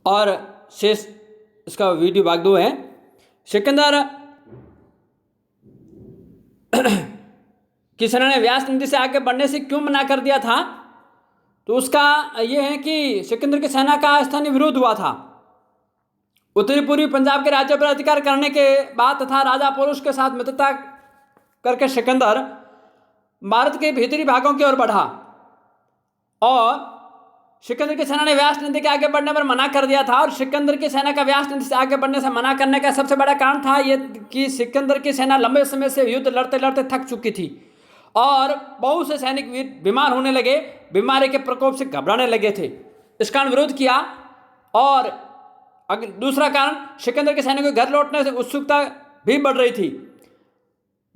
और शेष इसका वीडियो भाग 2 है। सिकंदर की सेना ने व्यास नदी से आगे बढ़ने से क्यों मना कर दिया था? तो उसका यह है कि सिकंदर की सेना का स्थानीय विरोध हुआ था। उत्तरी पूर्वी पंजाब के राज्य पर अधिकार करने के बाद तथा राजा पोरुष के साथ मित्रता करके सिकंदर भारत के भीतरी भागों की ओर बढ़ा और सिकंदर की सेना ने व्यास नदी के आगे बढ़ने पर मना कर दिया था। और सिकंदर की सेना का व्यास नदी से आगे बढ़ने से मना करने का सबसे बड़ा कारण था यह कि सिकंदर की सेना लंबे समय से युद्ध लड़ते लड़ते थक चुकी थी और बहुत से सैनिक वीर बीमार होने लगे, बीमारी के प्रकोप से घबराने लगे थे। इस कारण विरोध किया। और दूसरा कारण, सिकंदर के सैनिकों के घर लौटने से उत्सुकता भी बढ़ रही थी।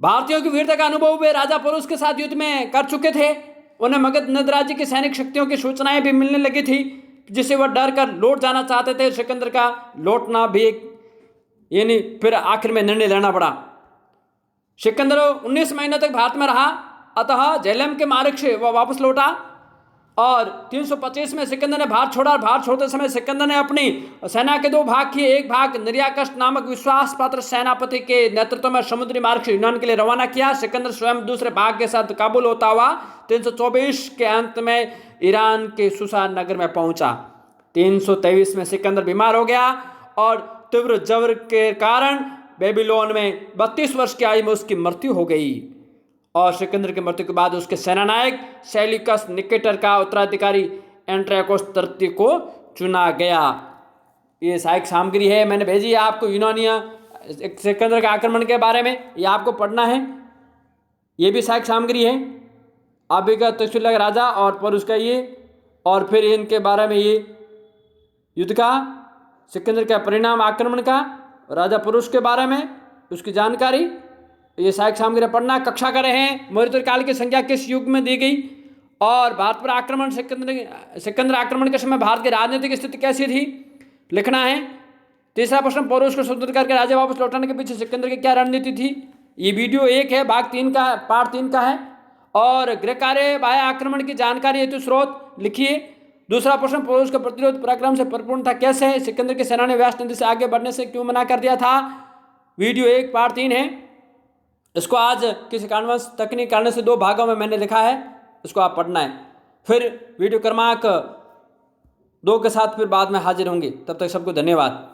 भारतीयों की वीरता का अनुभव वे राजा पोरुष के साथ युद्ध में कर चुके थे। उन्हें मगध नद राज्य की सैनिक शक्तियों की सूचनाएं भी मिलने लगी थी जिससे वह डर कर लौट जाना चाहते थे। सिकंदर का लौटना भी यानी फिर आखिर में निर्णय लेना पड़ा। सिकंदर 19 महीनों तक भारत में रहा, अतः झेलम के मार्ग से वह वापस लौटा और 325 में सिकंदर ने भारत छोड़ा। भारत छोड़ते समय सिकंदर ने अपनी सेना के 2 भाग किए। एक भाग निर्याकष्ट नामक विश्वास पात्र सेनापति के नेतृत्व में समुद्री मार्ग से यूनान के लिए रवाना किया। सिकंदर स्वयं दूसरे भाग के साथ काबुल होता हुआ 324 के अंत में ईरान के सुसा नगर में पहुंचा। 323 में सिकंदर बीमार हो गया और तीव्र जबर के कारण बेबीलोन में 32 वर्ष की आयु में उसकी मृत्यु हो गई। और सिकंदर की मृत्यु के बाद उसके सेनानायक सेल्यूकस निकेटर का उत्तराधिकारी एंट्रियाकोस तृतीय को चुना गया। ये सहायक सामग्री है, मैंने भेजी है आपको यूनानिया सिकंदर के आक्रमण के बारे में, ये आपको पढ़ना है। ये भी सहायक सामग्री है। अभी का तक्षशिला राजा और पोरुष का ये, और फिर इनके बारे में ये युद्ध का, सिकंदर का परिणाम आक्रमण का, राजा पोरुष के बारे में उसकी जानकारी, ये सहायक सामग्री पढ़ना। कक्षा कर रहे हैं मौर्य काल की संख्या किस युग में दी गई और भारत पर आक्रमण सिकंदर आक्रमण के समय भारत की राजनीतिक स्थिति कैसी थी, लिखना है। तीसरा प्रश्न, पोरुष को स्वतंत्र करके राज्य वापस लौटाने के पीछे सिकंदर की क्या रणनीति थी। ये वीडियो 1 है, भाग 3 का, पार्ट 3 का है। और गृहकार्य बाह्य आक्रमण की जानकारी हेतु स्रोत लिखिए। दूसरा प्रश्न, पोरुष का प्रतिरोध पराक्रम से परिपूर्ण था कैसे। सिकंदर की सेना ने व्यास नदी से आगे बढ़ने से क्यों मना कर दिया था। वीडियो 1 पार्ट 3 है। इसको आज किसी कारणवश तकनीक कारण से 2 भागों में मैंने लिखा है, इसको आप पढ़ना है। फिर वीडियो क्रमांक 2 के साथ फिर बाद में हाजिर होंगे। तब तक सबको धन्यवाद।